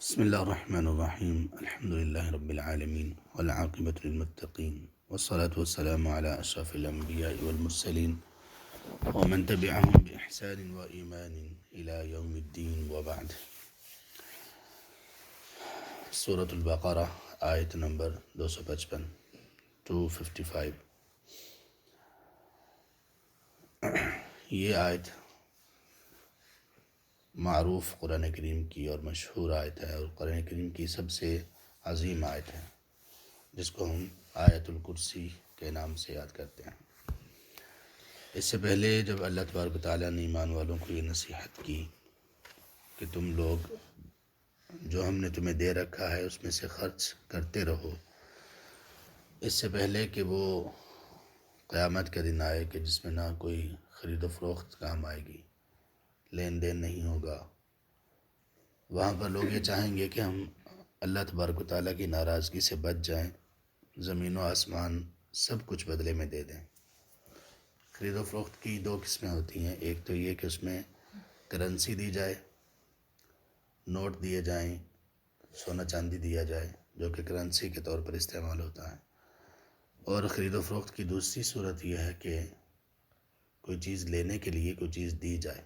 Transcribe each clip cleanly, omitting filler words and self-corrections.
بسم الله الرحمن الرحيم. الحمد لله رب العالمين والعاقبة للمتقين والصلاة والسلام على أشرف الأنبياء والمرسلين ومن تبعهم بإحسان وإيمان إلى يوم الدين وبعد. سورة البقرہ آیت نمبر 255 یہ آیت معروف قرآن کریم کی اور مشہور آیت ہے، اور قرآن کریم کی سب سے عظیم آیت ہے، جس کو ہم آیت الکرسی کے نام سے یاد کرتے ہیں۔ اس سے پہلے جب اللہ تبارک و تعالیٰ نے ایمان والوں کو یہ نصیحت کی کہ تم لوگ جو ہم نے تمہیں دے رکھا ہے اس میں سے خرچ کرتے رہو، اس سے پہلے کہ وہ قیامت کا دن آئے کہ جس میں نہ کوئی خرید و فروخت کام آئے گی، لین دین نہیں ہوگا، وہاں پر لوگ یہ چاہیں گے کہ ہم اللہ تبارک و تعالیٰ کی ناراضگی سے بچ جائیں، زمین و آسمان سب کچھ بدلے میں دے دیں۔ خرید و فروخت کی دو قسمیں ہوتی ہیں، ایک تو یہ کہ اس میں کرنسی دی جائے، نوٹ دیے جائیں، سونا چاندی دیا جائے جو کہ کرنسی کے طور پر استعمال ہوتا ہے، اور خرید و فروخت کی دوسری صورت یہ ہے کہ کوئی چیز لینے کے لیے کوئی چیز دی جائے،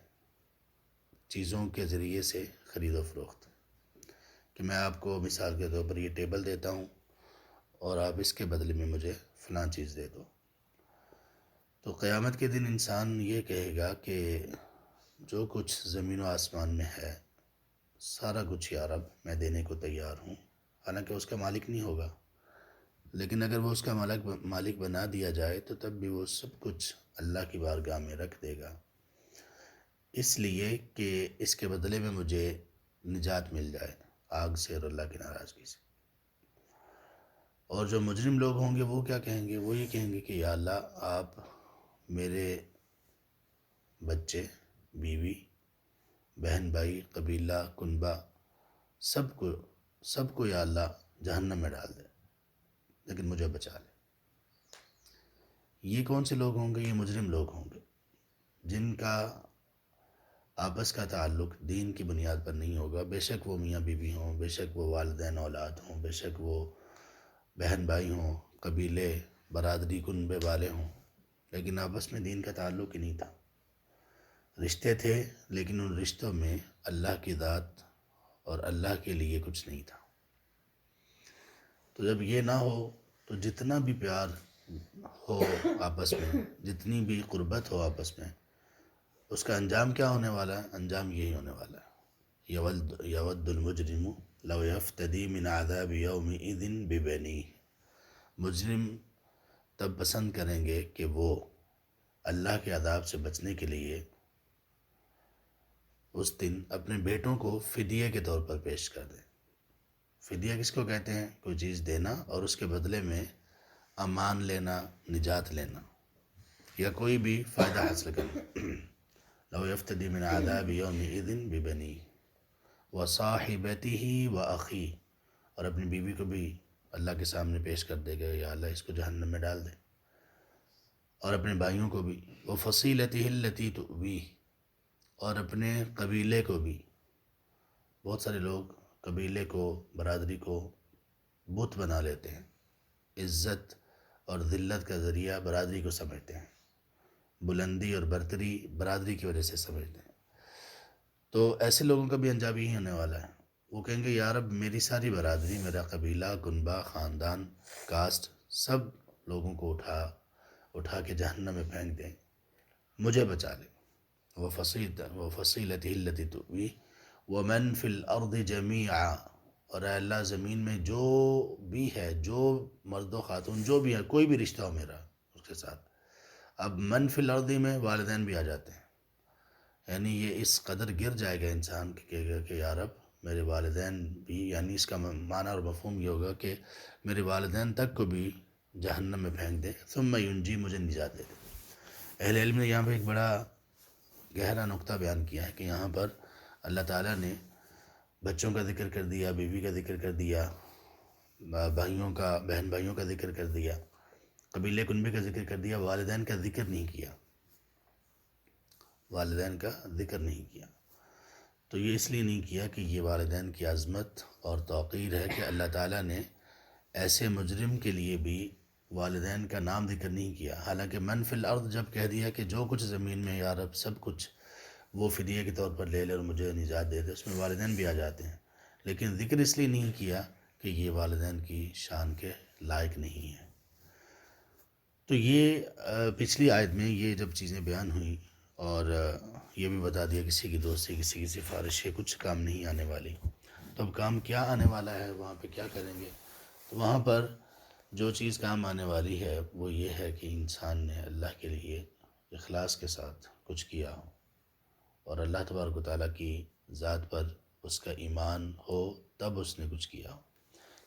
چیزوں کے ذریعے سے خرید و فروخت، کہ میں آپ کو مثال کے طور پر یہ ٹیبل دیتا ہوں اور آپ اس کے بدلے میں مجھے فلاں چیز دے دو۔ تو قیامت کے دن انسان یہ کہے گا کہ جو کچھ زمین و آسمان میں ہے سارا کچھ یا رب میں دینے کو تیار ہوں، حالانکہ اس کا مالک نہیں ہوگا، لیکن اگر وہ اس کا مالک بنا دیا جائے تو تب بھی وہ سب کچھ اللہ کی بارگاہ میں رکھ دے گا، اس لیے کہ اس کے بدلے میں مجھے نجات مل جائے آگ سے اور اللہ کی ناراضگی سے۔ اور جو مجرم لوگ ہوں گے وہ کیا کہیں گے؟ وہ یہ کہیں گے کہ یا اللہ آپ میرے بچے، بیوی، بہن بھائی، قبیلہ، کنبہ سب کو یا اللہ جہنم میں ڈال دے، لیکن مجھے بچا لے۔ یہ کون سے لوگ ہوں گے؟ یہ مجرم لوگ ہوں گے جن کا آپس کا تعلق دین کی بنیاد پر نہیں ہوگا، بے شک وہ میاں بیوی ہوں، بے شک وہ والدین اولاد ہوں، بے شک وہ بہن بھائی ہوں، قبیلے، برادری، کنبے والے ہوں، لیکن آپس میں دین کا تعلق ہی نہیں تھا۔ رشتے تھے لیکن ان رشتوں میں اللہ کی ذات اور اللہ کے لیے کچھ نہیں تھا۔ تو جب یہ نہ ہو تو جتنا بھی پیار ہو آپس میں، جتنی بھی قربت ہو آپس میں، اس کا انجام کیا ہونے والا ہے؟ انجام یہی ہونے والا ہے، یود المجرم لو یفتدی من عذاب یومئذ ببنیہ۔ مجرم تب پسند کریں گے کہ وہ اللہ کے عذاب سے بچنے کے لیے اس دن اپنے بیٹوں کو فدیے کے طور پر پیش کر دیں۔ فدیہ کس کو کہتے ہیں؟ کوئی چیز دینا اور اس کے بدلے میں امان لینا، نجات لینا، یا کوئی بھی فائدہ حاصل کرنا۔ لو یفتدی من عذاب یومئذ ببنیہ وصاحبتہ واخیہ، اور اپنی بیوی کو بھی اللہ کے سامنے پیش کر دے گا، یا اللہ اس کو جہنم میں ڈال دے، اور اپنے بھائیوں کو بھی، وفصیلتہ التی تؤویہ، اور اپنے قبیلے کو بھی۔ بہت سارے لوگ قبیلے کو، برادری کو بت بنا لیتے ہیں، عزت اور ذلت کا ذریعہ برادری کو سمجھتے ہیں، بلندی اور برتری برادری کی وجہ سے سمجھتے ہیں۔ تو ایسے لوگوں کا بھی انجام یہی ہونے والا ہے، وہ کہیں گے یا رب میری ساری برادری، میرا قبیلہ، کنبہ، خاندان، کاسٹ، سب لوگوں کو اٹھا کے جہنم میں پھینک دیں، مجھے بچا لے۔ وفصیلتہ التی تؤویہ ومن فی الارض جمیعا، اور اے اللہ زمین میں جو بھی ہے، جو مرد و خاتون جو بھی ہے، کوئی بھی رشتہ ہو میرا اس کے ساتھ۔ اب من فی الارض میں والدین بھی آ جاتے ہیں، یعنی یہ اس قدر گر جائے گا انسان کہ کہے گا کہ یا رب میرے والدین بھی، یعنی اس کا معنی اور مفہوم یہ ہوگا کہ میرے والدین تک کو بھی جہنم میں پھینک دے، ثم ینجی، مجھے نجات دے دے۔ اہل علم نے یہاں پہ ایک بڑا گہرا نقطہ بیان کیا ہے کہ یہاں پر اللہ تعالیٰ نے بچوں کا ذکر کر دیا، بیوی کا ذکر کر دیا، بہن بھائیوں کا ذکر کر دیا، قبیلے کنبے کا ذکر کر دیا، والدین کا ذکر نہیں کیا، والدین کا ذکر نہیں کیا۔ تو یہ اس لیے نہیں کیا کہ یہ والدین کی عظمت اور توقیر ہے کہ اللہ تعالیٰ نے ایسے مجرم کے لیے بھی والدین کا نام ذکر نہیں کیا، حالانکہ من فی الارض جب کہہ دیا کہ جو کچھ زمین میں یا رب سب کچھ وہ فدیے کے طور پر لے لے اور مجھے نجات دے دے، اس میں والدین بھی آ جاتے ہیں، لیکن ذکر اس لیے نہیں کیا کہ یہ والدین کی شان کے لائق نہیں ہے۔ تو یہ پچھلی آیت میں یہ جب چیزیں بیان ہوئیں اور یہ بھی بتا دیا کسی کی دوستی کسی کی سفارش ہے کچھ کام نہیں آنے والی، تو اب کام کیا آنے والا ہے، وہاں پہ کیا کریں گے؟ تو وہاں پر جو چیز کام آنے والی ہے وہ یہ ہے کہ انسان نے اللہ کے لیے اخلاص کے ساتھ کچھ کیا ہو اور اللہ تبارک و تعالیٰ کی ذات پر اس کا ایمان ہو، تب اس نے کچھ کیا ہو،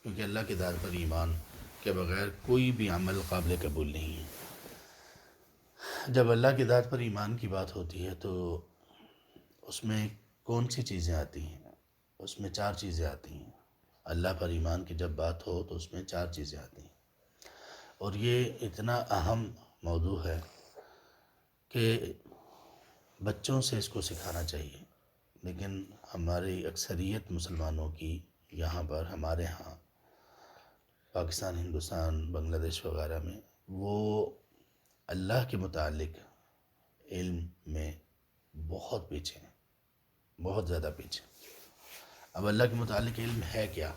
کیونکہ اللہ کی ذات پر ایمان کے بغیر کوئی بھی عمل قابل قبول نہیں ہے۔ جب اللہ کی ذات پر ایمان کی بات ہوتی ہے تو اس میں کون سی چیزیں آتی ہیں؟ اس میں 4 چیزیں آتی ہیں۔ اللہ پر ایمان کی جب بات ہو تو اس میں 4 چیزیں آتی ہیں، اور یہ اتنا اہم موضوع ہے کہ بچوں سے اس کو سکھانا چاہیے، لیکن ہماری اکثریت مسلمانوں کی یہاں پر ہمارے ہاں پاکستان، ہندوستان، بنگلہ دیش وغیرہ میں وہ اللہ کے متعلق علم میں بہت پیچھے ہیں، بہت زیادہ پیچھے۔ اب اللہ کے متعلق علم ہے کیا؟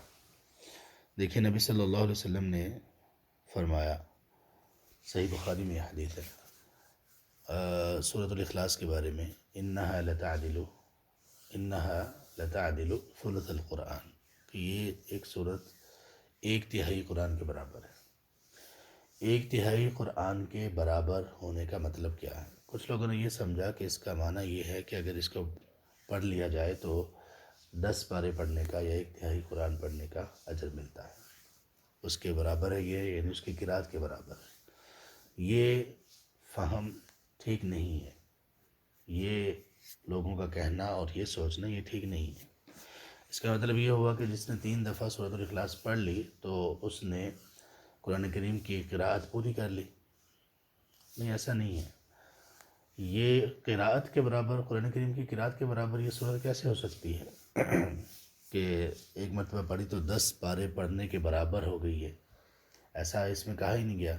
دیکھیں نبی صلی اللہ علیہ وسلم نے فرمایا، صحیح بخاری میں یہ حدیث ہے، سورۃ الاخلاص کے بارے میں، انہا لتعدل ثلث القرآن، کہ یہ ایک سورت 1/3 قرآن کے برابر ہے۔ 1/3 قرآن کے برابر ہونے کا مطلب کیا ہے؟ کچھ لوگوں نے یہ سمجھا کہ اس کا معنی یہ ہے کہ اگر اس کو پڑھ لیا جائے تو 10 پارے پڑھنے کا یا 1/3 قرآن پڑھنے کا اجر ملتا ہے، اس کے برابر ہے یہ، یعنی اس کی قرات کے برابر ہے۔ یہ فہم ٹھیک نہیں ہے، یہ لوگوں کا کہنا اور یہ سوچنا یہ ٹھیک نہیں ہے۔ اس کا مطلب یہ ہوا کہ جس نے 3 دفعہ سورۃ الاخلاص پڑھ لی تو اس نے قرآن کریم کی قراءت پوری کر لی۔ نہیں، ایسا نہیں ہے۔ یہ قراءت کے برابر، قرآن کریم کی قراءت کے برابر یہ سورت کیسے ہو سکتی ہے کہ ایک مرتبہ پڑھی تو 10 پارے پڑھنے کے برابر ہو گئی ہے؟ ایسا اس میں کہا ہی نہیں گیا۔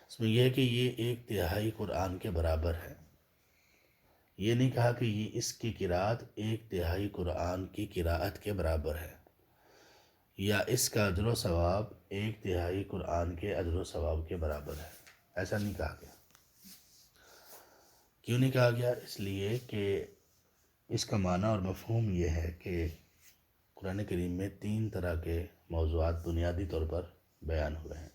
اس میں یہ ہے کہ یہ 1/3 قرآن کے برابر ہے، یہ نہیں کہا کہ یہ اس کی قراءت 1/3 قرآن کی قراءت کے برابر ہے، یا اس کا اجر و ثواب 1/3 قرآن کے اجر و ثواب کے برابر ہے، ایسا نہیں کہا گیا۔ کیوں نہیں کہا گیا؟ اس لیے کہ اس کا معنی اور مفہوم یہ ہے کہ قرآن کریم میں 3 طرح کے موضوعات بنیادی طور پر بیان ہوئے ہیں۔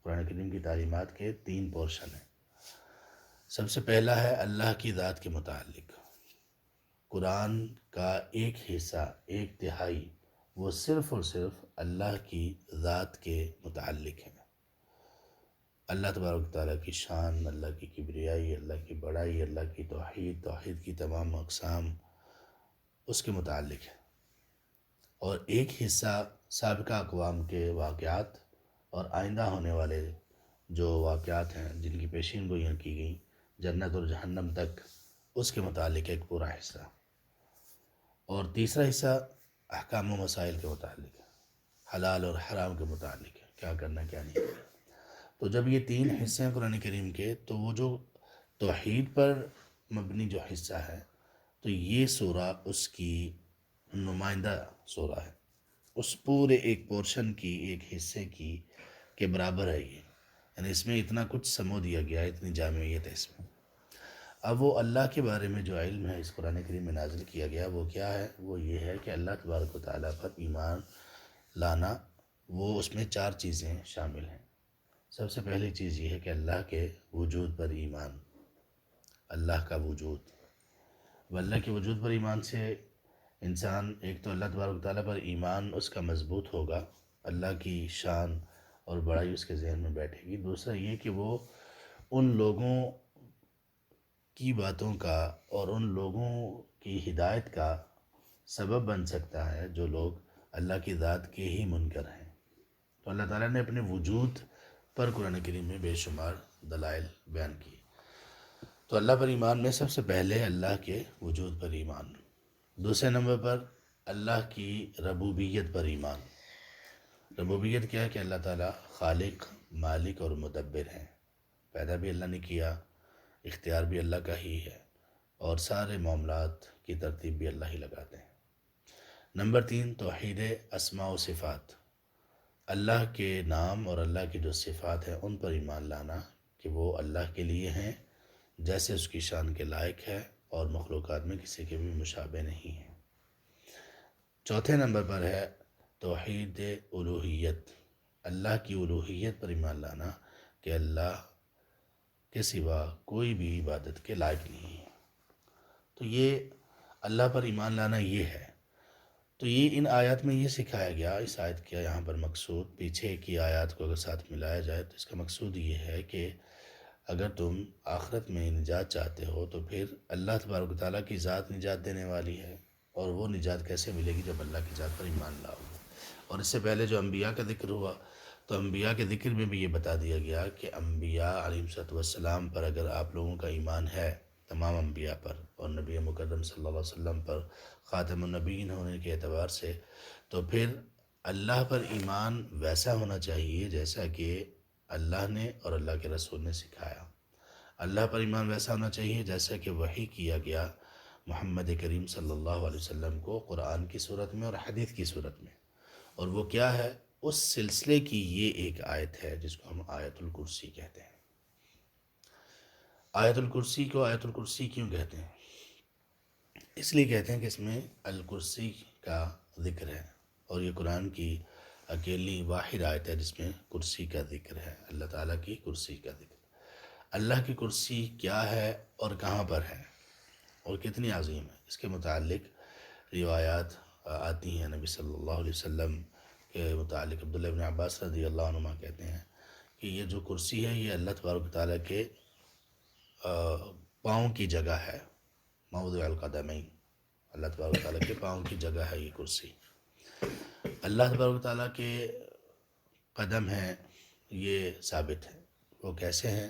قرآن کریم کی تعلیمات کے 3 پورشن ہیں۔ سب سے پہلا ہے اللہ کی ذات کے متعلق۔ قرآن کا ایک حصہ، 1/3، وہ صرف اور صرف اللہ کی ذات کے متعلق ہے۔ اللہ تبارک تعالیٰ کی شان، اللہ کی کبریائی، اللہ کی بڑائی، اللہ کی توحید کی تمام اقسام اس کے متعلق ہے۔ اور ایک حصہ سابقہ اقوام کے واقعات اور آئندہ ہونے والے جو واقعات ہیں جن کی پیشین گوئیاں کی گئیں جنت اور جہنم تک، اس کے متعلق ایک پورا حصہ۔ اور تیسرا حصہ احکام و مسائل کے متعلق ہے، حلال اور حرام کے متعلق ہے، کیا کرنا کیا نہیں کرنا۔ تو جب یہ 3 حصے ہیں قرآن کریم کے، تو وہ جو توحید پر مبنی جو حصہ ہے، تو یہ سورہ اس کی نمائندہ سورہ ہے، اس پورے ایک پورشن کی، ایک حصے کی کے برابر ہے یہ، یعنی اس میں اتنا کچھ سمو دیا گیا ہے، اتنی جامعیت ہے اس میں۔ اب وہ اللہ کے بارے میں جو علم ہے اس قرآن کریم میں نازل کیا گیا وہ کیا ہے؟ وہ یہ ہے کہ اللہ تبارک و تعالیٰ پر ایمان لانا، وہ اس میں 4 چیزیں شامل ہیں۔ سب سے پہلی چیز یہ ہے کہ اللہ کے وجود پر ایمان، اللہ کا وجود۔ اللہ کے وجود پر ایمان سے انسان ایک تو اللہ تبارک و تعالیٰ پر ایمان اس کا مضبوط ہوگا، اللہ کی شان اور بڑائی اس کے ذہن میں بیٹھے گی۔ دوسرا یہ کہ وہ ان لوگوں کی باتوں کا اور ان لوگوں کی ہدایت کا سبب بن سکتا ہے جو لوگ اللہ کی ذات کے ہی منکر ہیں۔ تو اللہ تعالیٰ نے اپنے وجود پر قرآن کریم میں بے شمار دلائل بیان کی۔ تو اللہ پر ایمان میں سب سے پہلے اللہ کے وجود پر ایمان، دوسرے نمبر پر اللہ کی ربوبیت پر ایمان۔ ربوبیت کیا ہے کہ اللہ تعالیٰ خالق، مالک اور مدبر ہیں، پیدا بھی اللہ نے کیا، اختیار بھی اللہ کا ہی ہے، اور سارے معاملات کی ترتیب بھی اللہ ہی لگاتے ہیں۔ نمبر 3 توحید اسماء و صفات، اللہ کے نام اور اللہ کی جو صفات ہیں ان پر ایمان لانا کہ وہ اللہ کے لیے ہیں جیسے اس کی شان کے لائق ہے، اور مخلوقات میں کسی کے بھی مشابہ نہیں ہیں۔ چوتھے نمبر پر ہے توحید الوہیت، اللہ کی الوہیت پر ایمان لانا کہ اللہ کے سوا کوئی بھی عبادت کے لائق نہیں ہے۔ تو یہ اللہ پر ایمان لانا یہ ہے۔ تو یہ ان آیات میں یہ سکھایا گیا، اس آیت کا یہاں پر مقصود، پیچھے کی آیات کو اگر ساتھ ملایا جائے تو اس کا مقصود یہ ہے کہ اگر تم آخرت میں نجات چاہتے ہو تو پھر اللہ تبارک و تعالیٰ کی ذات نجات دینے والی ہے، اور وہ نجات کیسے ملے گی جب اللہ کی ذات پر ایمان لاؤ گے۔ اور اس سے پہلے جو انبیاء کا ذکر ہوا تو انبیاء کے ذکر میں بھی یہ بتا دیا گیا کہ انبیاء علیہ السلام پر اگر آپ لوگوں کا ایمان ہے، تمام انبیاء پر اور نبی مکرم صلی اللہ علیہ وسلم پر خاتم النبیین ہونے کے اعتبار سے، تو پھر اللہ پر ایمان ویسا ہونا چاہیے جیسا کہ اللہ نے اور اللہ کے رسول نے سکھایا۔ اللہ پر ایمان ویسا ہونا چاہیے جیسا کہ وحی کیا گیا محمد کریم صلی اللہ علیہ وسلم کو قرآن کی صورت میں اور حدیث کی صورت میں۔ اور وہ کیا ہے؟ اس سلسلے کی یہ ایک آیت ہے جس کو ہم آیت الکرسی کہتے ہیں۔ آیت الکرسی کو آیت الکرسی کیوں کہتے ہیں؟ اس لیے کہتے ہیں کہ اس میں الکرسی کا ذکر ہے، اور یہ قرآن کی اکیلی واحد آیت ہے جس میں کرسی کا ذکر ہے، اللہ تعالیٰ کی کرسی کا ذکر۔ اللہ کی کرسی کیا ہے اور کہاں پر ہے اور کتنی عظیم ہے، اس کے متعلق روایات آتی ہیں۔ نبی صلی اللہ علیہ وسلم کے متعلق عبداللہ ابن عباس رضی اللہ عنہما کہتے ہیں کہ یہ جو کرسی ہے یہ اللہ تبارک و تعالیٰ کے پاؤں کی جگہ ہے، موضع القدمین، اللہ تبارک و تعالیٰ کے پاؤں کی جگہ ہے یہ کرسی۔ اللہ تبارک و تعالیٰ کے قدم ہیں یہ ثابت ہے، وہ کیسے ہیں؟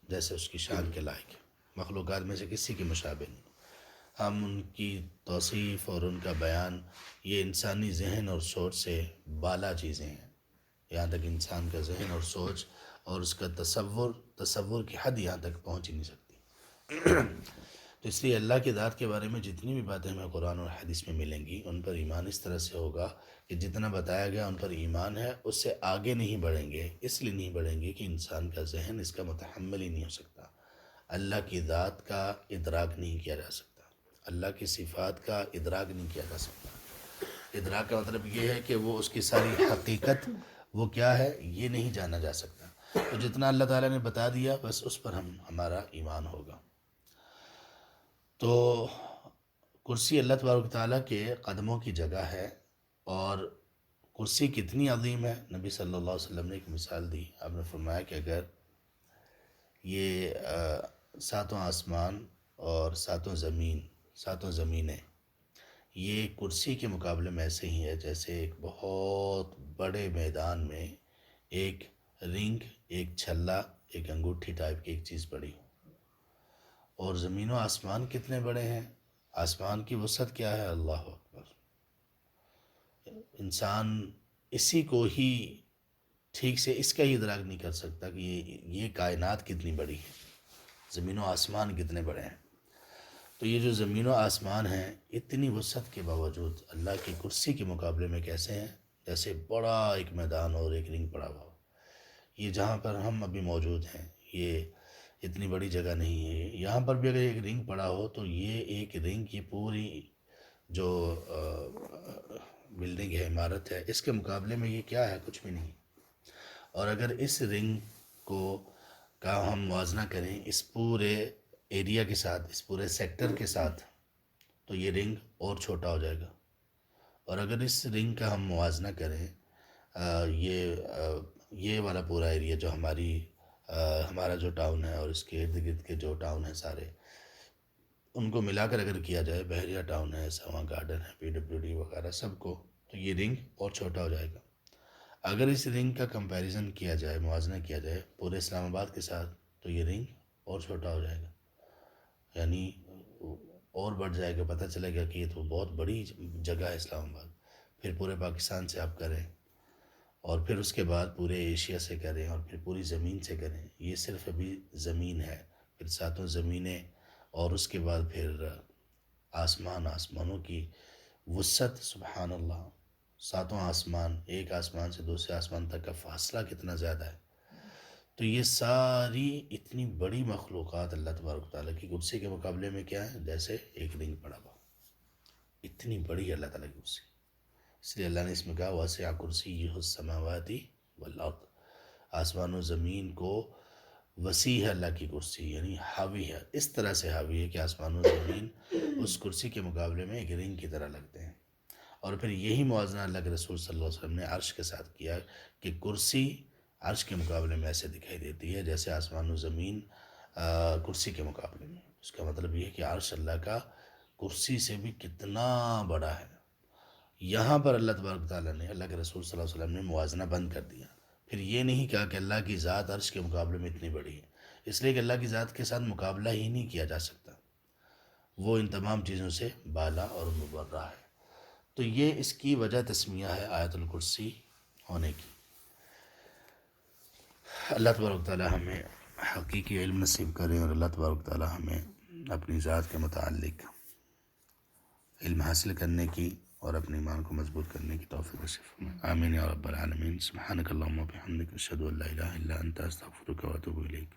جیسے اس کی شان کے لائق ہے، مخلوقات میں سے کسی کے مشابہ نہیں۔ ہم ان کی توصیف اور ان کا بیان یہ انسانی ذہن اور سوچ سے بالا چیزیں ہیں، یہاں تک انسان کا ذہن اور سوچ اور اس کا تصور کی حد یہاں تک پہنچ ہی نہیں سکتی۔ تو اس لیے اللہ کی ذات کے بارے میں جتنی بھی باتیں ہمیں قرآن اور حدیث میں ملیں گی ان پر ایمان اس طرح سے ہوگا کہ جتنا بتایا گیا ان پر ایمان ہے، اس سے آگے نہیں بڑھیں گے، اس لیے نہیں بڑھیں گے کہ انسان کا ذہن اس کا متحمل ہی نہیں ہو سکتا۔ اللہ کی ذات کا ادراک نہیں کیا جا سکتا، اللہ کی صفات کا ادراک نہیں کیا جا سکتا۔ ادراک کا مطلب یہ ہے کہ وہ اس کی ساری حقیقت وہ کیا ہے یہ نہیں جانا جا سکتا۔ تو جتنا اللہ تعالیٰ نے بتا دیا بس اس پر ہمارا ایمان ہوگا۔ تو کرسی اللہ تبارک تعالیٰ کے قدموں کی جگہ ہے، اور کرسی کتنی عظیم ہے، نبی صلی اللہ علیہ وسلم نے ایک مثال دی۔ آپ نے فرمایا کہ اگر یہ ساتوں آسمان اور ساتوں زمینیں یہ کرسی کے مقابلے میں ایسے ہی ہے جیسے ایک بہت بڑے میدان میں ایک رنگ، ایک چھلا، ایک انگوٹھی ٹائپ کی ایک چیز پڑی ہو۔ اور زمین و آسمان کتنے بڑے ہیں، آسمان کی وسعت کیا ہے، اللہ اکبر۔ انسان اسی کو ہی ٹھیک سے اس کا ہی ادراک نہیں کر سکتا کہ یہ کائنات کتنی بڑی ہے، زمین و آسمان کتنے بڑے ہیں۔ تو یہ جو زمین و آسمان ہیں اتنی وسعت کے باوجود اللہ کی کرسی کے مقابلے میں کیسے ہیں؟ جیسے بڑا ایک میدان اور ایک رنگ پڑا ہوا۔ یہ جہاں پر ہم ابھی موجود ہیں یہ اتنی بڑی جگہ نہیں ہے، یہاں پر بھی اگر ایک رنگ پڑا ہو تو یہ ایک رنگ کی پوری جو بلڈنگ ہے، عمارت ہے، اس کے مقابلے میں یہ کیا ہے؟ کچھ بھی نہیں۔ اور اگر اس رنگ کا ہم موازنہ کریں اس پورے ایریا کے ساتھ، اس پورے سیکٹر کے ساتھ، تو یہ رنگ اور چھوٹا ہو جائے گا۔ اور اگر اس رنگ کا ہم موازنہ کریں یہ والا پورا ایریا جو ہمارا جو ٹاؤن ہے اور اس کے ارد گرد کے جو ٹاؤن ہیں سارے، ان کو ملا کر اگر کیا جائے، بحریہ ٹاؤن ہے، سواں گارڈن ہے، PWD وغیرہ سب کو، تو یہ رنگ اور چھوٹا ہو جائے گا۔ اگر اس رنگ کا کمپیریزن کیا جائے، موازنہ کیا جائے پورے اسلام آباد کے ساتھ، تو یہ رنگ اور چھوٹا ہو جائے گا۔ یعنی اور بڑھ جائے گا، پتہ چلے گا کہ یہ تو بہت بڑی جگہ ہے اسلام آباد، پھر پورے پاکستان سے آپ کریں، اور پھر اس کے بعد پورے ایشیا سے کریں، اور پھر پوری زمین سے کریں. یہ صرف ابھی زمین ہے، پھر ساتوں زمینیں، اور اس کے بعد پھر آسمانوں کی وسعت. سبحان اللہ، ساتوں آسمان، ایک آسمان سے دوسرے آسمان تک کا فاصلہ کتنا زیادہ ہے. تو یہ ساری اتنی بڑی مخلوقات اللہ تبارک تعالیٰ کی کرسی کے مقابلے میں کیا ہے؟ جیسے ایک رنگ پڑا ہوا. اتنی بڑی اللہ تعالیٰ کی کرسی. اس لیے اللہ نے اس میں کہا وَسِعَ كُرْسِيُّهُ السَّمَاوَاتِ وَالْأَرْضِ. آسمان و زمین کو وسیع ہے اللہ کی کرسی، یعنی حاوی ہے. اس طرح سے حاوی ہے کہ آسمان و زمین اس کرسی کے مقابلے میں ایک رنگ کی طرح لگتے ہیں. اور پھر یہی موازنہ اللہ کے رسول صلی اللہ علیہ وسلم نے عرش کے ساتھ کیا کہ کرسی عرش کے مقابلے میں ایسے دکھائی دیتی ہے جیسے آسمان و زمین کرسی کے مقابلے میں. اس کا مطلب یہ ہے کہ عرش اللہ کا کرسی سے بھی کتنا بڑا ہے. یہاں پر اللہ تبارک تعالیٰ نے، اللہ کے رسول صلی اللہ علیہ وسلم نے موازنہ بند کر دیا. پھر یہ نہیں کہا کہ اللہ کی ذات عرش کے مقابلے میں اتنی بڑی ہے، اس لیے کہ اللہ کی ذات کے ساتھ مقابلہ ہی نہیں کیا جا سکتا. وہ ان تمام چیزوں سے بالا اور مبرہ ہے. تو یہ اس کی وجہ تسمیہ ہے آیت الکرسی ہونے کی. اللہ تبارک تعالیٰ ہمیں حقیقی علم نصیب کرے، اور اللہ تبارک تعالیٰ ہمیں اپنی ذات کے متعلق علم حاصل کرنے کی اور اپنے ایمان کو مضبوط کرنے کی توفیق نصیب فرمائے. آمین یا رب العالمین. سبحانک اللہم و بحمدک، اشہد ان لا الہ الا انت، استغفرک و اتوب الیک.